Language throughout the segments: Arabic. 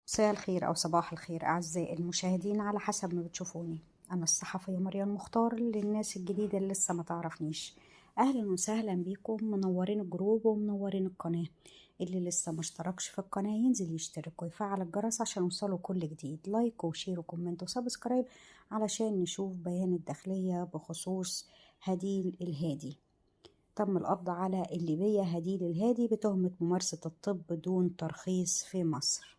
مساء الخير أو صباح الخير أعزائي المشاهدين على حسب ما بتشوفوني. أنا الصحفية مريم مختار للناس الجديدة اللي لسه ما تعرفنيش. أهلا وسهلا بيكم، منورين الجروب ومنورين القناة. اللي لسه مشتركش في القناة ينزل يشترك ويفعل الجرس عشان يوصله كل جديد. لايك وشير وكومنت وسبسكرايب علشان نشوف بيان الداخلية بخصوص هديل الهادي. تم القبض على الليبية هديل الهادي بتهمة ممارسة الطب دون ترخيص في مصر.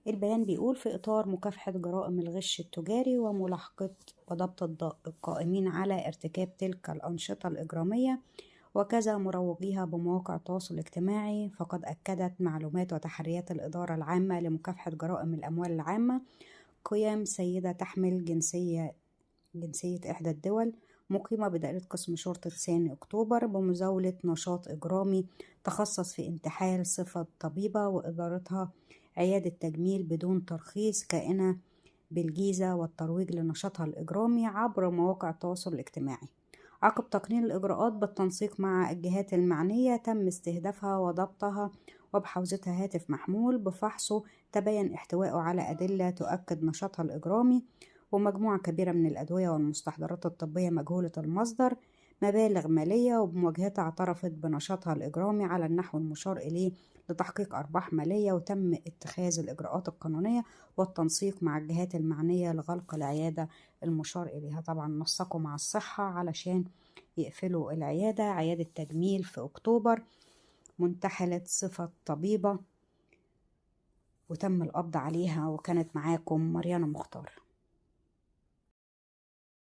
البيان بيقول: في إطار مكافحة جرائم الغش التجاري وملاحقة وضبط القائمين على ارتكاب تلك الأنشطة الإجرامية وكذا مروجيها بمواقع التواصل الاجتماعي، فقد أكدت معلومات وتحريات الإدارة العامة لمكافحة جرائم الأموال العامة قيام سيدة تحمل جنسية إحدى الدول مقيمة بدائرة قسم شرطة ثاني أكتوبر بمزاولة نشاط إجرامي تخصص في انتحال صفة طبيبة وإدارتها عيادة تجميل بدون ترخيص كائنة بالجيزة، والترويج لنشاطها الإجرامي عبر مواقع التواصل الاجتماعي. عقب تقنين الإجراءات بالتنسيق مع الجهات المعنية تم استهدافها وضبطها، وبحوزتها هاتف محمول بفحصه تبين احتوائه على أدلة تؤكد نشاطها الإجرامي ومجموعة كبيرة من الأدوية والمستحضرات الطبية مجهولة المصدر، مبالغ مالية، وبمواجهتها اعترفت بنشاطها الإجرامي على النحو المشار إليه لتحقيق أرباح مالية، وتم اتخاذ الإجراءات القانونية والتنسيق مع الجهات المعنية لغلق العيادة المشار إليها. طبعا نسقوا مع الصحة علشان يقفلوا العيادة، عيادة تجميل في أكتوبر منتحلة صفة طبيبة، وتم القبض عليها. وكانت معاكم مريم مختار.